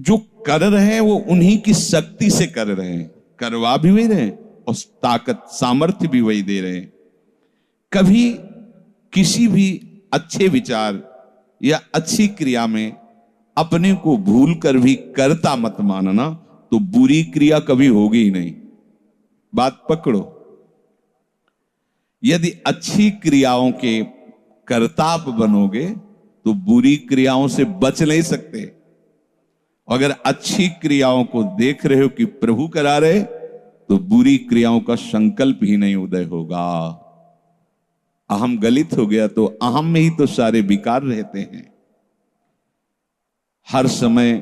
जो कर रहे हैं वो उन्हीं की शक्ति से कर रहे हैं, करवा भी वही रहे हैं और ताकत सामर्थ्य भी वही दे रहे हैं। कभी किसी भी अच्छे विचार या अच्छी क्रिया में अपने को भूल कर भी कर्ता मत मानना, तो बुरी क्रिया कभी होगी ही नहीं। बात पकड़ो। यदि अच्छी क्रियाओं के कर्ता आप बनोगे तो बुरी क्रियाओं से बच नहीं सकते। अगर अच्छी क्रियाओं को देख रहे हो कि प्रभु करा रहे, तो बुरी क्रियाओं का संकल्प ही नहीं उदय होगा। अहम गलित हो गया तो अहम में ही तो सारे विकार रहते हैं। हर समय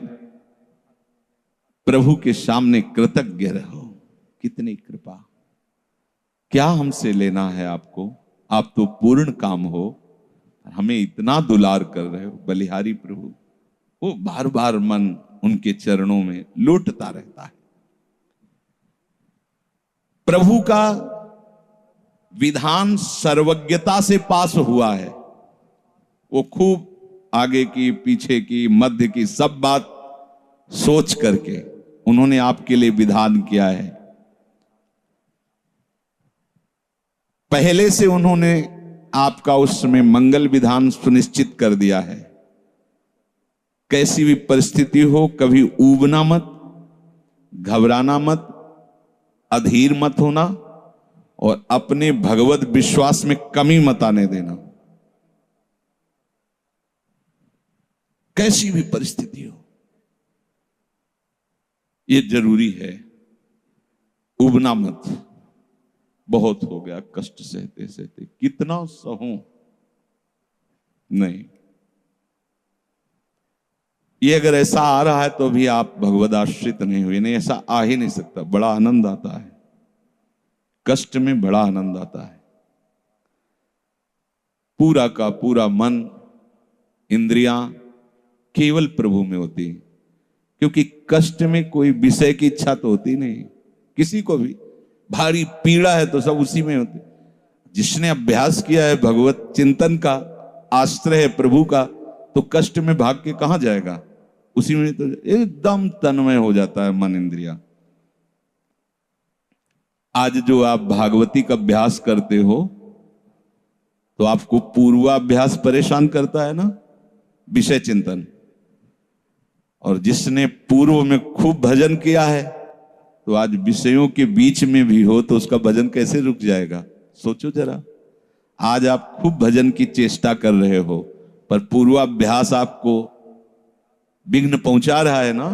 प्रभु के सामने कृतज्ञ रहो। कितनी कृपा, क्या हमसे लेना है आपको, आप तो पूर्ण काम हो, हमें इतना दुलार कर रहे हो। बलिहारी प्रभु, वो बार बार मन उनके चरणों में लौटता रहता है। प्रभु का विधान सर्वज्ञता से पास हुआ है। वो खूब आगे की, पीछे की, मध्य की सब बात सोच करके उन्होंने आपके लिए विधान किया है। पहले से उन्होंने आपका उस समय मंगल विधान सुनिश्चित कर दिया है। कैसी भी परिस्थिति हो, कभी ऊबना मत, घबराना मत, अधीर मत होना और अपने भगवत विश्वास में कमी मत आने देना। कैसी भी परिस्थिति हो, यह जरूरी है। उबना मत। बहुत हो गया कष्ट सहते सहते, कितना सहूं, नहीं। ये अगर ऐसा आ रहा है तो भी आप भगवद आश्रित नहीं हुए। नहीं, ऐसा आ ही नहीं सकता। बड़ा आनंद आता है, कष्ट में बड़ा आनंद आता है। पूरा का पूरा मन, इंद्रियां केवल प्रभु में होती, क्योंकि कष्ट में कोई विषय की इच्छा तो होती नहीं किसी को भी। भारी पीड़ा है तो सब उसी में होती। जिसने अभ्यास किया है भगवत चिंतन का, आश्रय है प्रभु का, तो कष्ट में भाग के कहां जाएगा, उसी में तो एकदम तन्मय हो जाता है मन, इंद्रिया। आज जो आप भागवती का अभ्यास करते हो तो आपको पूर्वाभ्यास परेशान करता है ना, विषय चिंतन। और जिसने पूर्व में खूब भजन किया है तो आज विषयों के बीच में भी हो तो उसका भजन कैसे रुक जाएगा। सोचो जरा, आज आप खूब भजन की चेष्टा कर रहे हो पर पूर्वाभ्यास आपको विघ्न पहुंचा रहा है ना।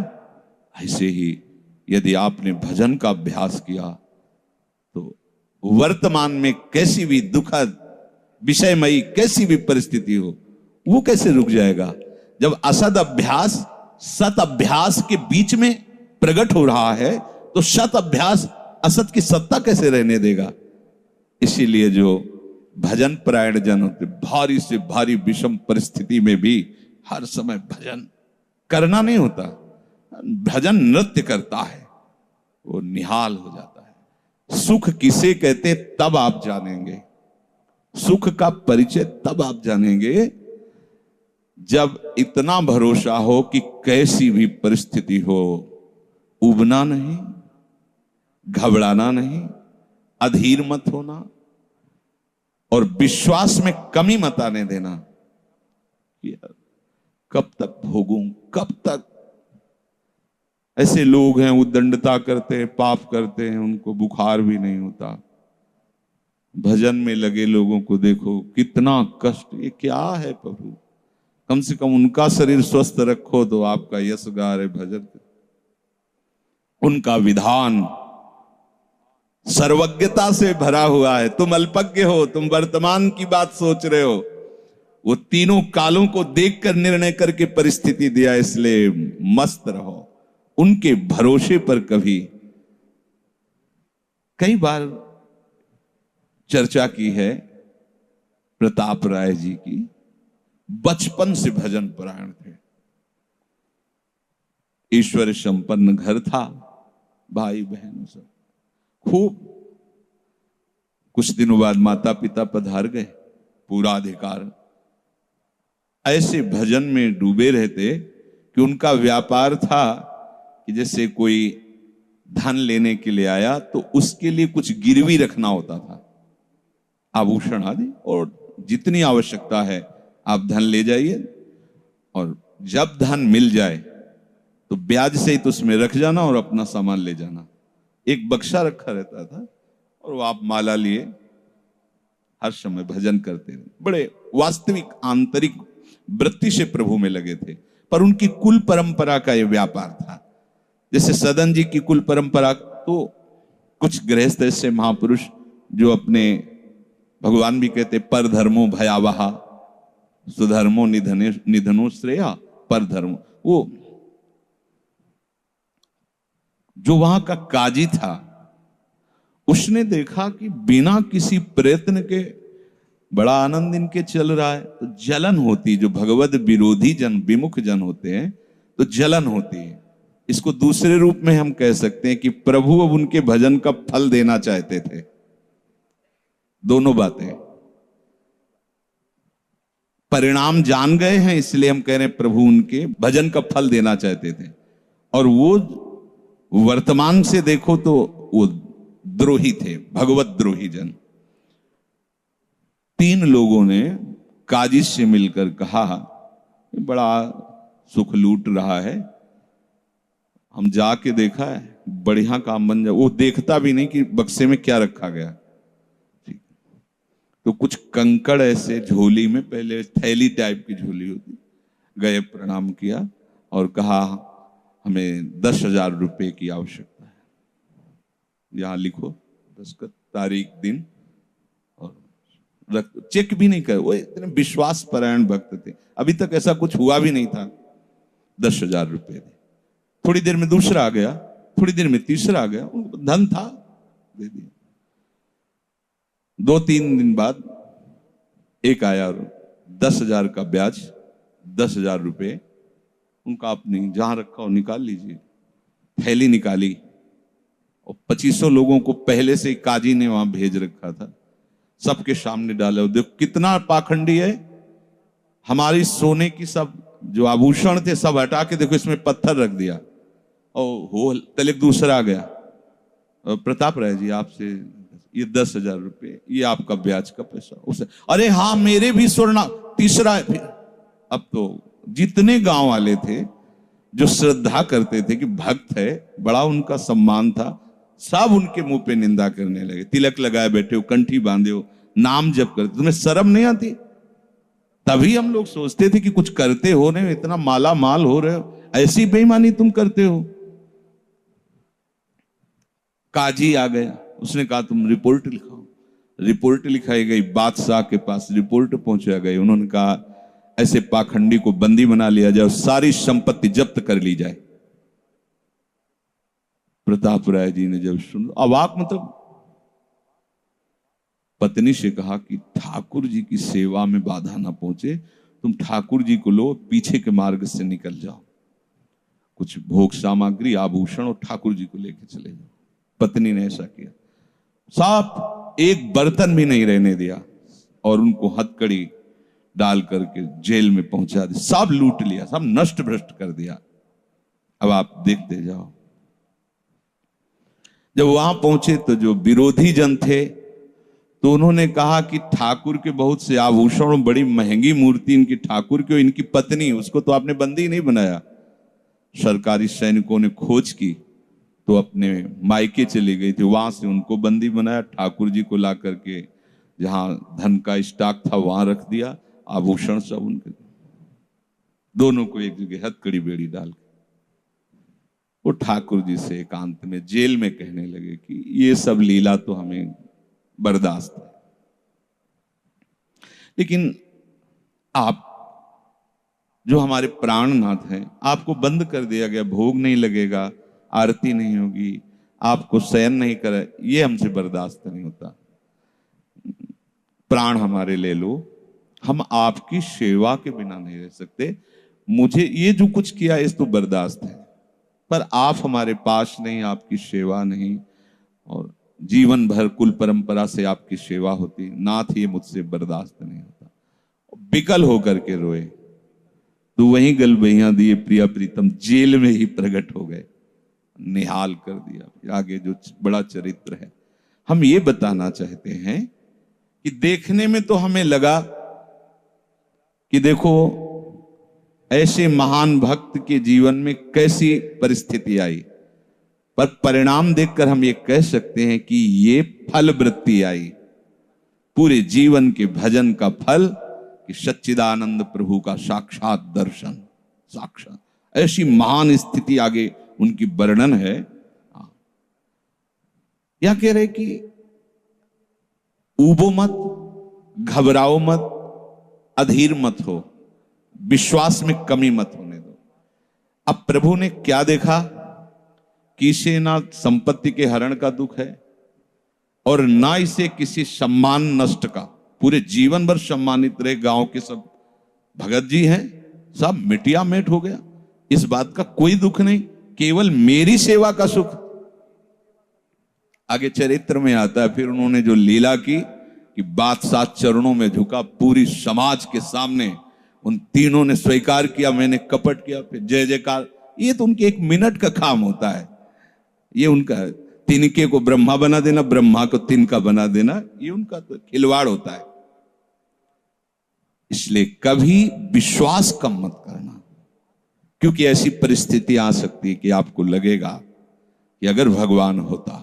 ऐसे ही यदि आपने भजन का अभ्यास किया तो वर्तमान में कैसी भी दुखद विषयमयी कैसी भी परिस्थिति हो, वो कैसे रुक जाएगा। जब असद अभ्यास सत अभ्यास के बीच में प्रकट हो रहा है तो सत अभ्यास असत की सत्ता कैसे रहने देगा। इसीलिए जो भजन परायण जन होते, भारी से भारी विषम परिस्थिति में भी हर समय भजन करना नहीं होता, भजन नृत्य करता है, वो निहाल हो जाता है। सुख किसे कहते तब आप जानेंगे, सुख का परिचय तब आप जानेंगे जब इतना भरोसा हो कि कैसी भी परिस्थिति हो, उबना नहीं, घबराना नहीं, अधीर मत होना और विश्वास में कमी मत आने देना। कब तक भोगूं, कब तक। ऐसे लोग हैं उद्दंडता करते हैं, पाप करते हैं, उनको बुखार भी नहीं होता। भजन में लगे लोगों को देखो कितना कष्ट। ये क्या है प्रभु, कम से कम उनका शरीर स्वस्थ रखो तो आपका यश गा रहे भजन। उनका विधान सर्वज्ञता से भरा हुआ है। तुम अल्पज्ञ हो, तुम वर्तमान की बात सोच रहे हो। वो तीनों कालों को देखकर निर्णय करके परिस्थिति दिया, इसलिए मस्त रहो उनके भरोसे पर। कई बार चर्चा की है प्रताप राय जी की, बचपन से भजन परायण थे, ईश्वर संपन्न घर था, भाई बहन सब खूब। कुछ दिनों बाद माता पिता पधार गए, पूरा अधिकार। ऐसे भजन में डूबे रहते कि उनका व्यापार था कि जैसे कोई धन लेने के लिए आया तो उसके लिए कुछ गिरवी रखना होता था, आभूषण आदि, और जितनी आवश्यकता है आप धन ले जाइए, और जब धन मिल जाए तो ब्याज सहित उसमें रख जाना और अपना सामान ले जाना। एक बक्सा रखा रहता था और वो आप माला लिए हर समय भजन करते रहे। बड़े वास्तविक आंतरिक वृत्ति से प्रभु में लगे थे, पर उनकी कुल परंपरा का यह व्यापार था। जैसे सदन जी की कुल परंपरा, तो कुछ गृहस्थ ऐसे महापुरुष जो अपने, भगवान भी कहते पर धर्मो भयावहा सुधर्मो निधनो श्रेया, पर धर्म, वो जो वहां का काजी था उसने देखा कि बिना किसी प्रयत्न के बड़ा आनंद इनके चल रहा है, तो जलन होती, जो भगवत विरोधी जन, विमुख जन होते हैं तो जलन होती है। इसको दूसरे रूप में हम कह सकते हैं कि प्रभु अब उनके भजन का फल देना चाहते थे। दोनों बातें, परिणाम जान गए हैं इसलिए हम कह रहे हैं प्रभु उनके भजन का फल देना चाहते थे, और वो वर्तमान से देखो तो वो द्रोही थे, भगवत द्रोही जन। 3 लोगों ने काजी से मिलकर कहा बड़ा सुख लूट रहा है, हम जाके देखा है, बढ़िया काम बन जाए। वो देखता भी नहीं कि बक्से में क्या रखा गया। ठीक, तो कुछ कंकड़ ऐसे झोली में, पहले थैली टाइप की झोली होती, गए प्रणाम किया और कहा हमें 10,000 रुपए की आवश्यकता है, यहां लिखो दस्तखत, तारीख, दिन, और चेक भी नहीं कर। वो इतने विश्वास परायण भक्त थे, अभी तक ऐसा कुछ हुआ भी नहीं था। 10,000 रुपए दे। थोड़ी देर में दूसरा आ गया, थोड़ी देर में तीसरा आ गया, उनको धन था, दे दिया। 2-3 दिन बाद एक आया और 10,000 का ब्याज, 10,000 रुपए उनका, अपनी जहां रखा हो निकाल लीजिए। थैली निकाली और 2500 लोगों को पहले से काजी ने वहां भेज रखा था, सबके सामने डाला। देखो कितना पाखंडी है, हमारी सोने की सब जो आभूषण थे सब हटा के देखो इसमें पत्थर रख दिया। और हो तलक दूसरा आ गया, प्रताप राय जी आपसे ये 10,000 रुपए, ये आपका ब्याज का पैसा। उसे अरे हाँ मेरे भी स्वर्ण, तीसरा। फिर अब तो जितने गांव वाले थे जो श्रद्धा करते थे कि भक्त है, बड़ा उनका सम्मान था, सब उनके मुंह पे निंदा करने लगे। तिलक लगाए बैठे हो, कंठी बांधे हो, नाम जप करते, तुम्हें शर्म नहीं आती? तभी हम लोग सोचते थे कि कुछ करते हो, नहीं इतना माला माल हो रहे हो, ऐसी बेईमानी तुम करते हो। काजी आ गया, उसने कहा तुम रिपोर्ट लिखाओ। रिपोर्ट लिखाई गई, बादशाह के पास रिपोर्ट पहुंचा गई। उन्होंने कहा ऐसे पाखंडी को बंदी बना लिया जाए और सारी संपत्ति जब्त कर ली जाए। प्रताप राय जी ने जब सुन, अवाक, मतलब पत्नी से कहा कि ठाकुर जी की सेवा में बाधा ना पहुंचे, तुम ठाकुर जी को लो, पीछे के मार्ग से निकल जाओ, कुछ भोग सामग्री, आभूषण और ठाकुर जी को लेके चले जाओ। पत्नी ने ऐसा किया, साफ एक बर्तन भी नहीं रहने दिया और उनको हथकड़ी डाल करके जेल में पहुंचा दिया। सब लूट लिया, सब नष्ट भ्रष्ट कर दिया। अब आप देखते जाओ। जब वहां पहुंचे तो जो विरोधी जन थे तो उन्होंने कहा कि ठाकुर के बहुत से आभूषण, बड़ी महंगी मूर्ति इनकी ठाकुर की, इनकी पत्नी, उसको तो आपने बंदी नहीं बनाया। सरकारी सैनिकों ने खोज की तो अपने मायके चली गई थी, वहां से उनको बंदी बनाया। ठाकुर जी को ला करके जहां धन का स्टॉक था वहां रख दिया, आभूषण सब उनके, दोनों को एक जगह हथकड़ी बेड़ी डाल के वो ठाकुर जी से एकांत में जेल में कहने लगे कि ये सब लीला तो हमें बर्दाश्त है, लेकिन आप जो हमारे प्राणनाथ हैं, आपको बंद कर दिया गया, भोग नहीं लगेगा, आरती नहीं होगी, आपको शयन नहीं करे, ये हमसे बर्दाश्त नहीं होता। प्राण हमारे ले लो, हम आपकी सेवा के बिना नहीं रह सकते। मुझे ये जो कुछ किया इस तो बर्दाश्त है, पर आप हमारे पास नहीं, आपकी सेवा नहीं, और जीवन भर कुल परंपरा से आपकी सेवा होती, नाथ ये मुझसे बर्दाश्त नहीं होता। विकल होकर के रोए। तो वहीं गलबैया दिए प्रिया प्रीतम जेल में ही प्रकट हो गए, निहाल कर दिया। फिर आगे जो बड़ा चरित्र है, हम ये बताना चाहते हैं कि देखने में तो हमें लगा कि देखो ऐसे महान भक्त के जीवन में कैसी परिस्थिति आई, पर परिणाम देखकर हम ये कह सकते हैं कि ये फल वृत्ति आई, पूरे जीवन के भजन का फल कि सच्चिदानंद प्रभु का साक्षात दर्शन, साक्षात ऐसी महान स्थिति आगे उनकी वर्णन है। या कह रहे कि ऊबो मत, घबराओ मत, अधीर मत हो, विश्वास में कमी मत होने दो। अब प्रभु ने क्या देखा कि इसे ना संपत्ति के हरण का दुख है और ना इसे किसी सम्मान नष्ट का, पूरे जीवन भर सम्मानित रहे, गांव के सब भगत जी हैं, सब मिटिया मेट हो गया, इस बात का कोई दुख नहीं, केवल मेरी सेवा का सुख। आगे चरित्र में आता है फिर उन्होंने जो लीला की कि बादशाह चरणों में झुका, पूरी समाज के सामने उन तीनों ने स्वीकार किया मैंने कपट किया, फिर जय जयकार। ये तो उनके एक मिनट का काम होता है, ये उनका तिनके को ब्रह्मा बना देना, ब्रह्मा को तिनका बना देना, ये उनका तो खिलवाड़ होता है। इसलिए कभी विश्वास कम मत करना, क्योंकि ऐसी परिस्थिति आ सकती है कि आपको लगेगा कि अगर भगवान होता,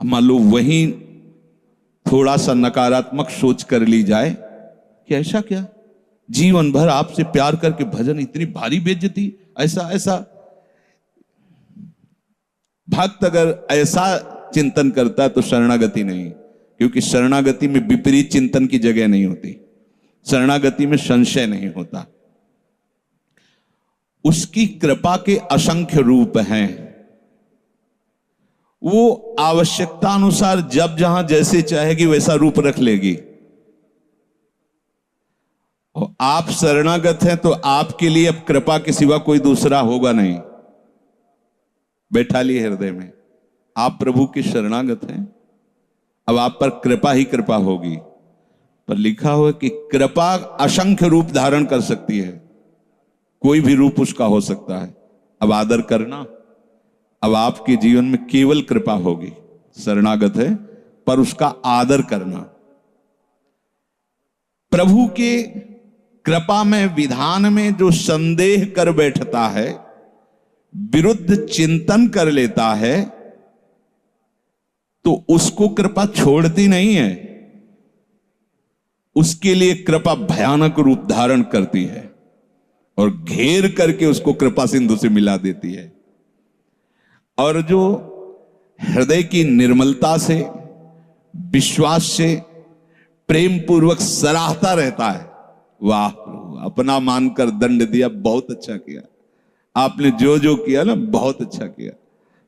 मान लो वहीं थोड़ा सा नकारात्मक सोच कर ली जाए कि ऐसा क्या, जीवन भर आपसे प्यार करके भजन, इतनी भारी बेइज्जती, ऐसा ऐसा। भक्त अगर ऐसा चिंतन करता है तो शरणागति नहीं, क्योंकि शरणागति में विपरीत चिंतन की जगह नहीं होती, शरणागति में संशय नहीं होता। उसकी कृपा के असंख्य रूप हैं, वो आवश्यकता अनुसार जब जहां जैसे चाहेगी वैसा रूप रख लेगी। और आप शरणागत हैं तो आपके लिए अब कृपा के सिवा कोई दूसरा होगा नहीं। बैठा लिए हृदय में, आप प्रभु के शरणागत हैं, अब आप पर कृपा ही कृपा होगी। पर लिखा हुआ कि कृपा असंख्य रूप धारण कर सकती है, कोई भी रूप उसका हो सकता है। अब आदर करना, अब आपके जीवन में केवल कृपा होगी, शरणागत है पर उसका आदर करना। प्रभु के कृपा में, विधान में जो संदेह कर बैठता है, विरुद्ध चिंतन कर लेता है, तो उसको कृपा छोड़ती नहीं है, उसके लिए कृपा भयानक रूप धारण करती है और घेर करके उसको कृपा सिंधु से मिला देती है। और जो हृदय की निर्मलता से, विश्वास से, प्रेम पूर्वक सराहता रहता है, वाह प्रभु अपना मानकर दंड दिया, बहुत अच्छा किया, आपने जो जो किया ना बहुत अच्छा किया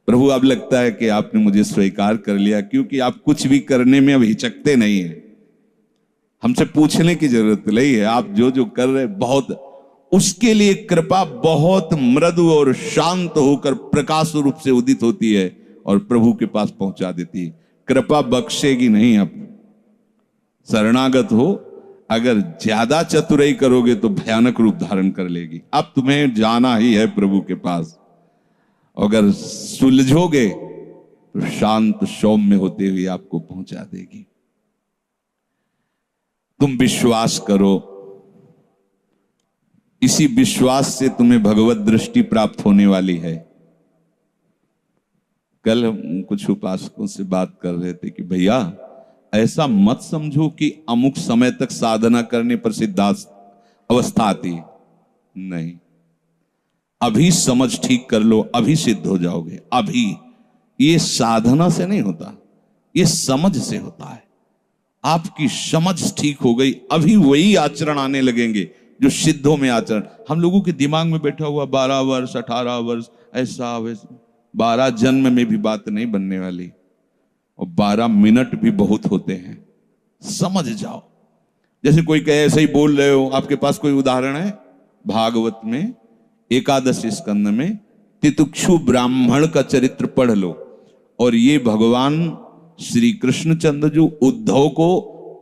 प्रभु। अब लगता है कि आपने मुझे स्वीकार कर लिया, क्योंकि आप कुछ भी करने में अब हिचकते नहीं है, हमसे पूछने की जरूरत नहीं है, आप जो जो कर रहे बहुत। उसके लिए कृपा बहुत मृदु और शांत होकर प्रकाश रूप से उदित होती है और प्रभु के पास पहुंचा देती है। कृपा बख्शेगी नहीं। आप शरणागत हो, अगर ज्यादा चतुराई करोगे तो भयानक रूप धारण कर लेगी। अब तुम्हें जाना ही है प्रभु के पास, अगर सुलझोगे तो शांत सौम्य होते हुए आपको पहुंचा देगी। तुम विश्वास करो, इसी विश्वास से तुम्हें भगवत दृष्टि प्राप्त होने वाली है। कल हम कुछ उपासकों से बात कर रहे थे कि भैया ऐसा मत समझो कि अमुक समय तक साधना करने पर सिद्धार्थ अवस्था आती है, नहीं, अभी समझ ठीक कर लो, अभी सिद्ध हो जाओगे। अभी ये साधना से नहीं होता, ये समझ से होता है। आपकी समझ ठीक हो गई, अभी वही आचरण आने लगेंगे जो सिद्धों में आचरण। हम लोगों के दिमाग में बैठा हुआ 12 वर्ष 18 वर्ष ऐसा वैसा, 12 जन्म में भी बात नहीं बनने वाली, और 12 मिनट भी बहुत होते हैं। समझ जाओ, जैसे कोई कहे ऐसे ही बोल रहे हो। आपके पास कोई उदाहरण है? भागवत में 11 स्कंद में तितिक्षु ब्राह्मण का चरित्र पढ़ लो, और ये भगवान श्री कृष्णचंद्र जो उद्धव को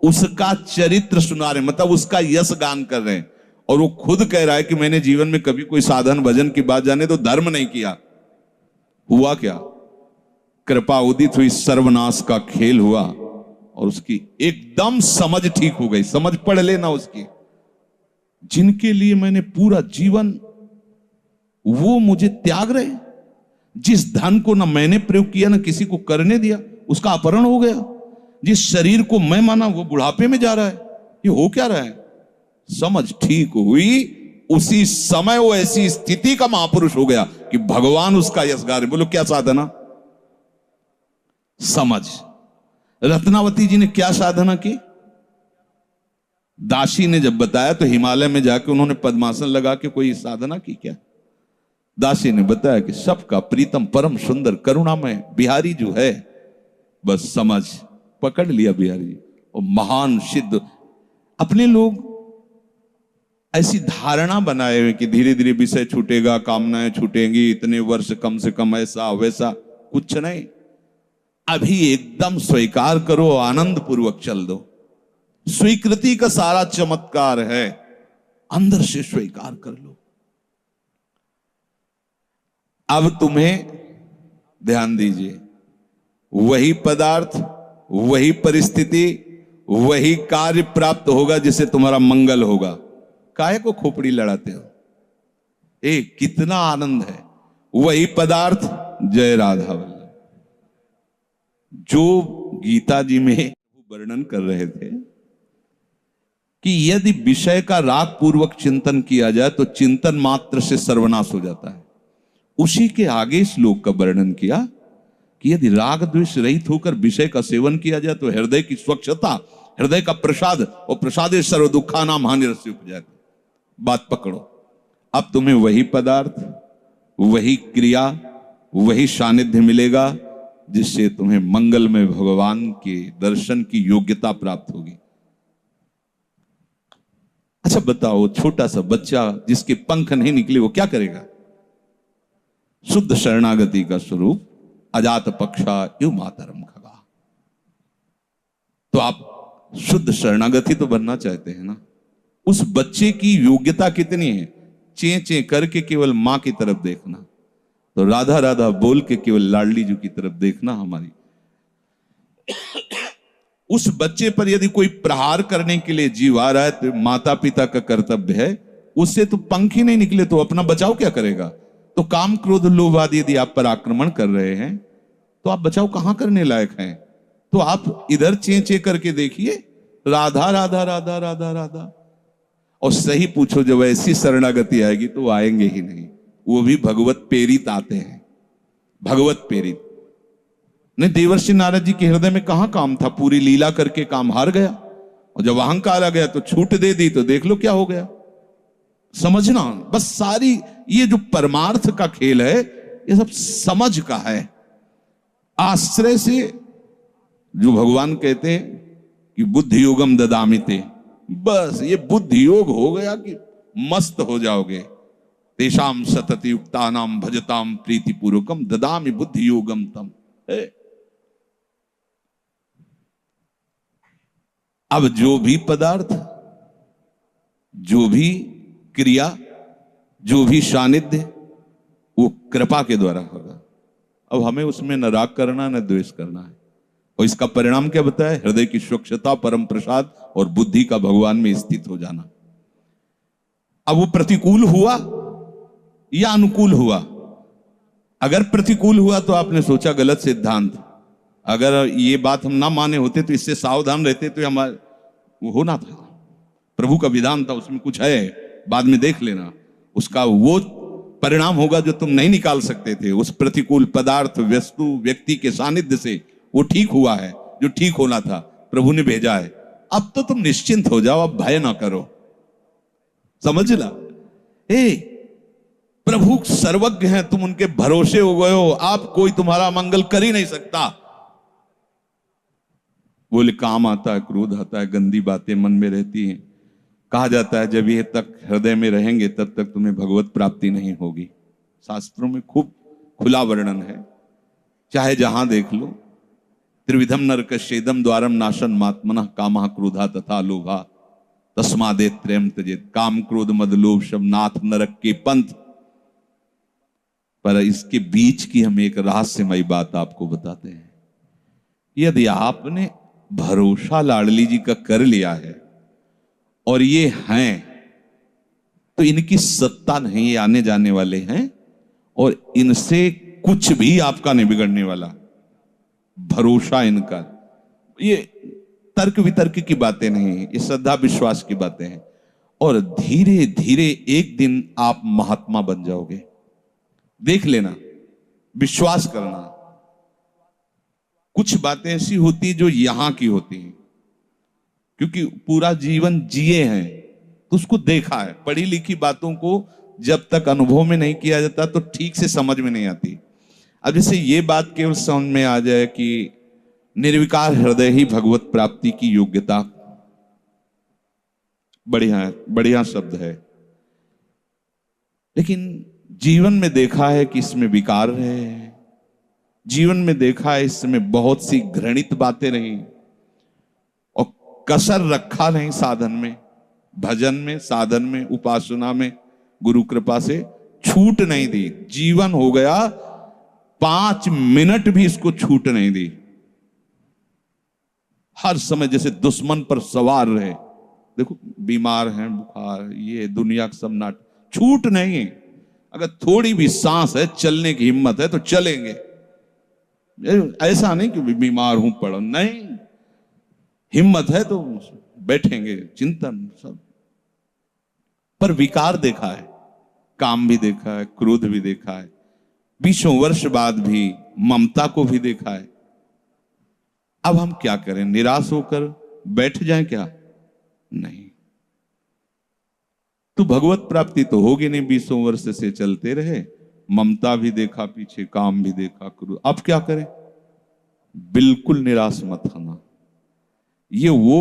उसका चरित्र सुना रहे, मतलब उसका यश गान कर रहे हैं। और वो खुद कह रहा है कि मैंने जीवन में कभी कोई साधन भजन की बात जाने तो धर्म नहीं किया। हुआ क्या? कृपा उदित हुई, सर्वनाश का खेल हुआ और उसकी एकदम समझ ठीक हो गई। समझ पढ़ लेना उसकी। जिनके लिए मैंने पूरा जीवन, वो मुझे त्याग रहे। जिस धन को ना मैंने प्रयोग किया ना किसी को करने दिया, उसका अपहरण हो गया। जिस शरीर को मैं माना वो बुढ़ापे में जा रहा है। ये हो क्या रहा है? समझ ठीक हुई, उसी समय वो ऐसी स्थिति का महापुरुष हो गया कि भगवान उसका यशगार। बोलो क्या साधना? समझ। रत्नावती जी ने क्या साधना की? दासी ने जब बताया तो हिमालय में जाके उन्होंने पद्मासन लगा के कोई साधना की क्या? दासी ने बताया कि सबका प्रीतम परम सुंदर करुणामय बिहारी जो है, बस समझ पकड़ लिया बिहारी। और महान सिद्ध। अपने लोग ऐसी धारणा बनाए हुए कि धीरे धीरे विषय छूटेगा, कामनाएं छूटेंगी, इतने वर्ष कम से कम, ऐसा वैसा। कुछ नहीं, अभी एकदम स्वीकार करो, आनंद पूर्वक चल दो। स्वीकृति का सारा चमत्कार है, अंदर से स्वीकार कर लो। अब तुम्हें ध्यान दीजिए, वही पदार्थ, वही परिस्थिति, वही कार्य प्राप्त होगा जिससे तुम्हारा मंगल होगा। काहे को खोपड़ी लड़ाते हो? कितना आनंद है। वही पदार्थ, जय राधा वल्लभ। जो गीता जी में वर्णन कर रहे थे कि यदि विषय का राग पूर्वक चिंतन किया जाए तो चिंतन मात्र से सर्वनाश हो जाता है। उसी के आगे श्लोक का वर्णन किया कि यदि राग द्वेष रहित होकर विषय का सेवन किया जाए तो हृदय की स्वच्छता, हृदय का प्रसाद, और प्रसादे सर्व दुखा नाम हानिरस्य उपजाति। बात पकड़ो। अब तुम्हें वही पदार्थ, वही क्रिया, वही सानिध्य मिलेगा जिससे तुम्हें मंगल में भगवान के दर्शन की योग्यता प्राप्त होगी। अच्छा बताओ, छोटा सा बच्चा जिसके पंख नहीं निकले वो क्या करेगा? शुद्ध शरणागति का स्वरूप अजात पक्षा यु मातरम खगा। तो आप शुद्ध शरणागति तो बनना चाहते हैं ना? उस बच्चे की योग्यता कितनी है? चे चे करके केवल मां की तरफ देखना, तो राधा राधा बोल के केवल लाडली जी की तरफ देखना। हमारी उस बच्चे पर यदि कोई प्रहार करने के लिए जीव आ रहा है तो माता पिता का कर्तव्य है, उससे तो पंख ही नहीं निकले तो अपना बचाव क्या करेगा? तो काम क्रोध लोभ आदि यदि आप पर आक्रमण कर रहे हैं तो आप बचाव कहां करने लायक हैं? तो आप इधर चे चे करके देखिए, राधा राधा राधा राधा राधा। और सही पूछो, जब ऐसी शरणागति आएगी तो आएंगे ही नहीं। वो भी भगवत प्रेरित आते हैं, भगवत प्रेरित। नहीं, देवर्षि नारद जी के हृदय में कहां काम था? पूरी लीला करके काम हार गया। और जब अहंकार आ गया तो छूट दे दी, तो देख लो क्या हो गया। समझना बस, सारी ये जो परमार्थ का खेल है ये सब समझ का है। आश्रय से जो भगवान कहते हैं कि बुद्धि योगम ददामिते, बस ये बुद्धि योग हो गया कि मस्त हो जाओगे। तेषाम सतति युक्तानाम भजताम प्रीति पूर्वकम ददामि बुद्धि योगम तम। अब जो भी पदार्थ, जो भी क्रिया, जो भी सानिध्य, वो कृपा के द्वारा होगा। अब हमें उसमें न राग करना न द्वेष करना है। और इसका परिणाम क्या बताया? हृदय की स्वच्छता, परम प्रसाद और बुद्धि का भगवान में स्थित हो जाना। अब वो प्रतिकूल हुआ या अनुकूल हुआ? अगर प्रतिकूल हुआ तो आपने सोचा गलत सिद्धांत। अगर ये बात हम ना माने होते तो इससे सावधान रहते तो हमारा होना था। प्रभु का विधान था, उसमें कुछ है, बाद में देख लेना। उसका वो परिणाम होगा जो तुम नहीं निकाल सकते थे। उस प्रतिकूल पदार्थ, वस्तु, व्यक्ति के सानिध्य से वो ठीक हुआ है जो ठीक होना था, प्रभु ने भेजा है। अब तो तुम निश्चिंत हो जाओ, अब भय ना करो। समझना? प्रभु सर्वज्ञ हैं, तुम उनके भरोसे हो गए हो। आप कोई तुम्हारा मंगल कर ही नहीं सकता। बोले काम आता है, क्रोध आता है, गंदी बातें मन में रहती हैं। कहा जाता है जब ये तक हृदय में रहेंगे तब तक तुम्हें भगवत प्राप्ति नहीं होगी। शास्त्रों में खूब खुला वर्णन है, चाहे जहां देख लो। त्रिविधम नरकस्येदम द्वारम नाशन मात्मनः कामः क्रोधा तथा लोभा। तस्मादे त्रयम त्यजेत, काम क्रोध मद लोभ शब नाथ नरक के पंथ। पर इसके बीच की हम एक रहस्यमयी बात आपको बताते हैं। यदि आपने भरोसा लाडली जी का कर लिया है और ये हैं, तो इनकी सत्ता नहीं, ये आने जाने वाले हैं और इनसे कुछ भी आपका नहीं बिगड़ने वाला। भरोसा इनका, ये तर्क वितर्क की बातें नहीं, ये श्रद्धा विश्वास की बातें हैं। और धीरे धीरे एक दिन आप महात्मा बन जाओगे। देख लेना, विश्वास करना। कुछ बातें ऐसी होती जो यहां की होती हैं, क्योंकि पूरा जीवन जिए हैं तो उसको देखा है। पढ़ी लिखी बातों को जब तक अनुभव में नहीं किया जाता तो ठीक से समझ में नहीं आती। अब जैसे ये बात केवल समझ में आ जाए कि निर्विकार हृदय ही भगवत प्राप्ति की योग्यता, बढ़िया बढ़िया शब्द है, लेकिन जीवन में देखा है कि इसमें विकार है। जीवन में देखा है इसमें बहुत सी घृणित बातें रही और कसर रखा नहीं साधन में, भजन में, साधन में, उपासना में। गुरु कृपा से छूट नहीं दी। जीवन हो गया 5 मिनट भी इसको छूट नहीं दी। हर समय जैसे दुश्मन पर सवार रहे। देखो बीमार हैं, बुखार, ये दुनिया का सब नाट, छूट नहीं। अगर थोड़ी भी सांस है, चलने की हिम्मत है तो चलेंगे। ऐसा नहीं कि बीमार हूं पड़ा, नहीं, हिम्मत है तो बैठेंगे, चिंतन सब। पर विकार देखा है, काम भी देखा है, क्रोध भी देखा है, 20 वर्ष बाद भी ममता को भी देखा है। अब हम क्या करें? निराश होकर बैठ जाएं क्या? नहीं। तो भगवत प्राप्ति तो होगी नहीं। 20 वर्ष से चलते रहे, ममता भी देखा पीछे, काम भी देखा, क्रोध। अब क्या करें? बिल्कुल निराश मत होना। ये वो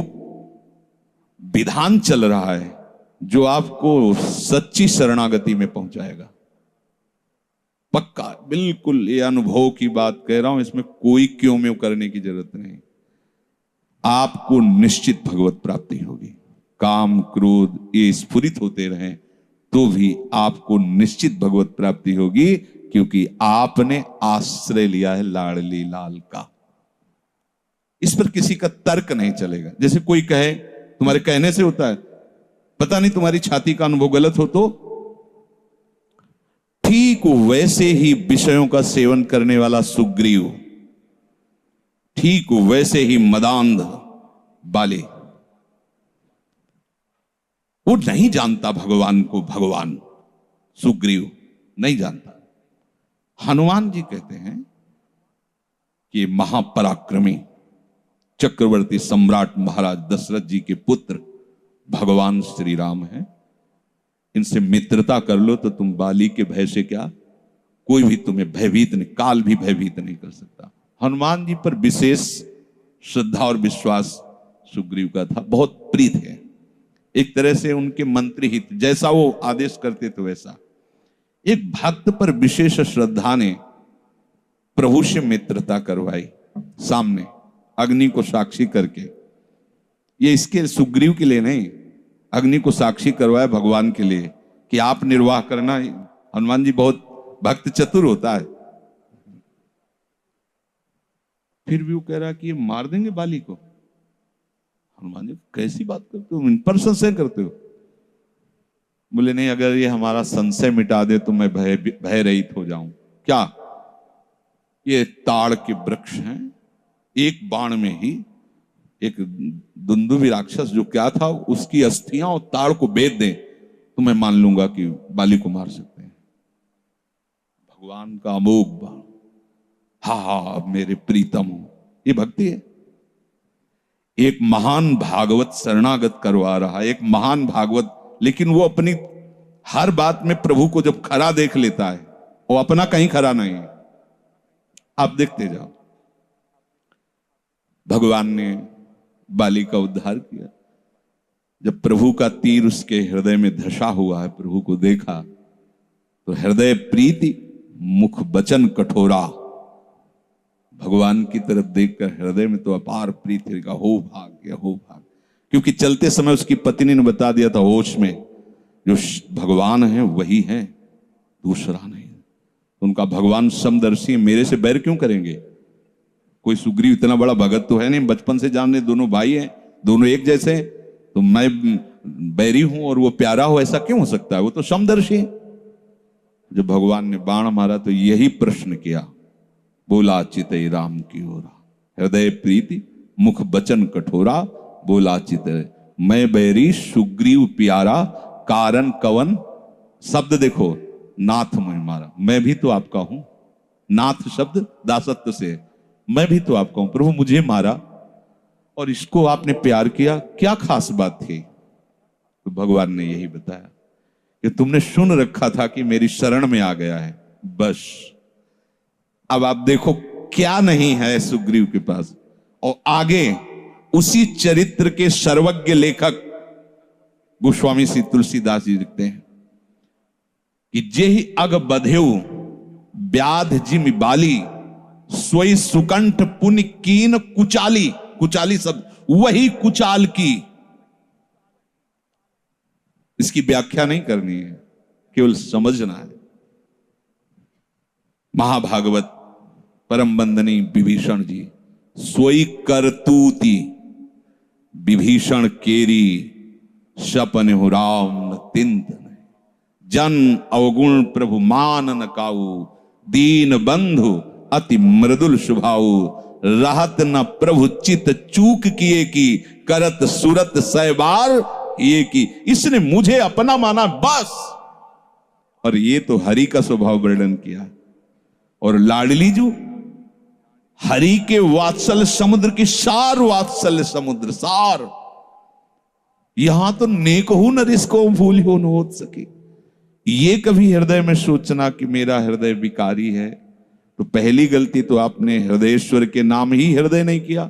विधान चल रहा है जो आपको सच्ची शरणागति में पहुंचाएगा। पक्का, बिल्कुल, ये अनुभव की बात कह रहा हूं, इसमें कोई क्यों में करने की जरूरत नहीं। आपको निश्चित भगवत प्राप्ति होगी। काम क्रोध ये स्फुरित होते रहें तो भी आपको निश्चित भगवत प्राप्ति होगी, क्योंकि आपने आश्रय लिया है लाडली लाल का। इस पर किसी का तर्क नहीं चलेगा। जैसे कोई कहे तुम्हारे कहने से होता है, पता नहीं तुम्हारी छाती का अनुभव गलत हो तो, ठीक वैसे ही विषयों का सेवन करने वाला सुग्रीव, ठीक वैसे ही मदांध बाली, वो नहीं जानता भगवान को। भगवान सुग्रीव नहीं जानता। हनुमान जी कहते हैं कि महापराक्रमी चक्रवर्ती सम्राट महाराज दशरथ जी के पुत्र भगवान श्री राम हैं। इनसे मित्रता कर लो तो तुम बाली के भय से क्या, कोई भी तुम्हें भयभीत नहीं, काल भी भयभीत नहीं कर सकता। हनुमान जी पर विशेष श्रद्धा और विश्वास सुग्रीव का था, बहुत प्रीत है। एक तरह से उनके मंत्री हित, जैसा वो आदेश करते थे वैसा। एक भक्त पर विशेष श्रद्धा ने प्रभु से मित्रता करवाई, सामने अग्नि को साक्षी करके। ये इसके सुग्रीव के लिए नहीं, अग्नि को साक्षी करवाया भगवान के लिए कि आप निर्वाह करना। हनुमान जी बहुत भक्त चतुर होता है। फिर भी वो कह रहा कि ये मार देंगे बाली को। हनुमान जी कैसी बात करते हो, इन पर संशय करते हो? बोले नहीं, अगर ये हमारा संशय मिटा दे तो मैं भय रहित हो जाऊं। क्या? ये ताड़ के वृक्ष हैं, एक बाण में ही एक दुंदुभी राक्षस जो क्या था, उसकी अस्थियां और ताड़ को बेच दें तो मैं मान लूंगा कि बाली को मार सकते हैं। भगवान का अमोघ बाण, हा मेरे प्रीतम हो, ये भक्ति है। एक महान भागवत शरणागत करवा रहा है, एक महान भागवत, लेकिन वो अपनी हर बात में प्रभु को जब खरा देख लेता है, वो अपना कहीं खरा नहीं है। आप देखते जाओ, भगवान ने बाली का उद्धार किया। जब प्रभु का तीर उसके हृदय में धसा हुआ है, प्रभु को देखा तो हृदय प्रीति मुख वचन कठोरा। भगवान की तरफ देखकर हृदय में तो अपार प्रीति का, हो भाग्य हो भाग्य। क्योंकि चलते समय उसकी पत्नी ने बता दिया था होश में, जो भगवान है वही है, दूसरा नहीं। उनका भगवान समदर्शी है, मेरे से बैर क्यों करेंगे? कोई सुग्रीव इतना बड़ा भगत तो है नहीं, बचपन से जाने, दोनों भाई हैं, दोनों एक जैसे हैं, तो मैं बैरी हूं और वो प्यारा हो, ऐसा क्यों हो सकता है? वो तो समदर्शी है। जब भगवान ने बाण मारा तो यही प्रश्न किया, बोला चितई राम की ओरा, हृदय प्रीति मुख बचन कठोरा, बोला चितई मैं बैरी सुग्रीव प्यारा, कारण कवन। शब्द देखो, नाथ मैं मारा, मैं भी तो आपका हूं। नाथ शब्द दासत्व से, मैं भी तो आपका हूं, प्रभु मुझे मारा और इसको आपने प्यार किया, क्या खास बात थी? तो भगवान ने यही बताया कि तुमने सुन रखा था कि मेरी शरण में आ गया है, बस। अब आप देखो क्या नहीं है सुग्रीव के पास। और आगे उसी चरित्र के सर्वज्ञ लेखक गोस्वामी श्री तुलसीदास जी लिखते हैं कि जेहि अग बधेउ व्याध जिमि बाली, सोई सुकंठ पुनि कीन कुचाली। कुचाली शब्द, वही कुचाल की। इसकी व्याख्या नहीं करनी है, केवल समझना है। महाभागवत परम बंदनी विभीषण जी, सोई करतूती विभीषण केरी, सपन हो राम न तिंत जन अवगुण प्रभु मान न काऊ, दीन बंधु अति मृदुल स्वभाव, रहत न प्रभु चित चूक किए की, करत सुरत सहबार ये की। इसने मुझे अपना माना बस। और ये तो हरि का स्वभाव वर्णन किया। और लाडली जो हरि के वात्सल्य समुद्र की सार, वात्सल्य समुद्र सार। यहां तो नेकहु नरिस को भूल हो न हो सके। ये कभी हृदय में सोचना कि मेरा हृदय विकारी है, तो पहली गलती तो आपने हृदयेश्वर के नाम ही हृदय नहीं किया।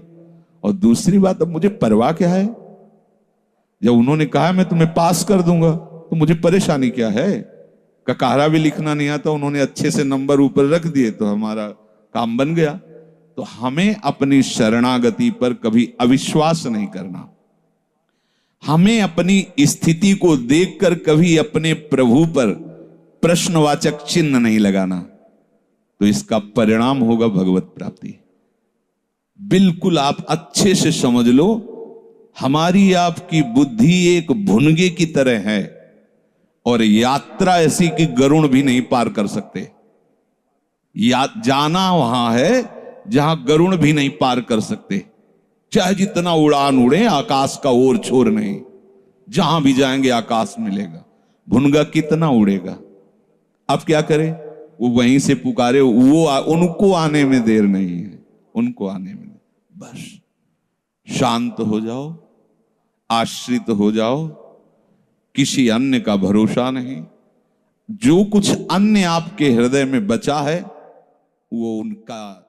और दूसरी बात, अब मुझे परवाह क्या है? जब उन्होंने कहा मैं तुम्हें पास कर दूंगा, तो मुझे परेशानी क्या है? ककारा भी लिखना नहीं आता, उन्होंने अच्छे से नंबर ऊपर रख दिए तो हमारा काम बन गया। तो हमें अपनी शरणागति पर कभी अविश्वास नहीं करना। हमें अपनी स्थिति को देखकर कभी अपने प्रभु पर प्रश्नवाचक चिन्ह नहीं लगाना, तो इसका परिणाम होगा भगवत प्राप्ति। बिल्कुल आप अच्छे से समझ लो, हमारी आपकी बुद्धि एक भुनगे की तरह है और यात्रा ऐसी कि गरुड़ भी नहीं पार कर सकते। जाना वहां है जहां गरुड़ भी नहीं पार कर सकते। चाहे जितना उड़ान उड़े, आकाश का ओर छोर नहीं। जहां भी जाएंगे आकाश मिलेगा, भुनगा कितना उड़ेगा। अब क्या करें? वो वहीं से पुकारे, वो उनको आने में देर नहीं है, उनको आने में। बस शांत हो जाओ, आश्रित हो जाओ, किसी अन्य का भरोसा नहीं। जो कुछ अन्य आपके हृदय में बचा है वो उनका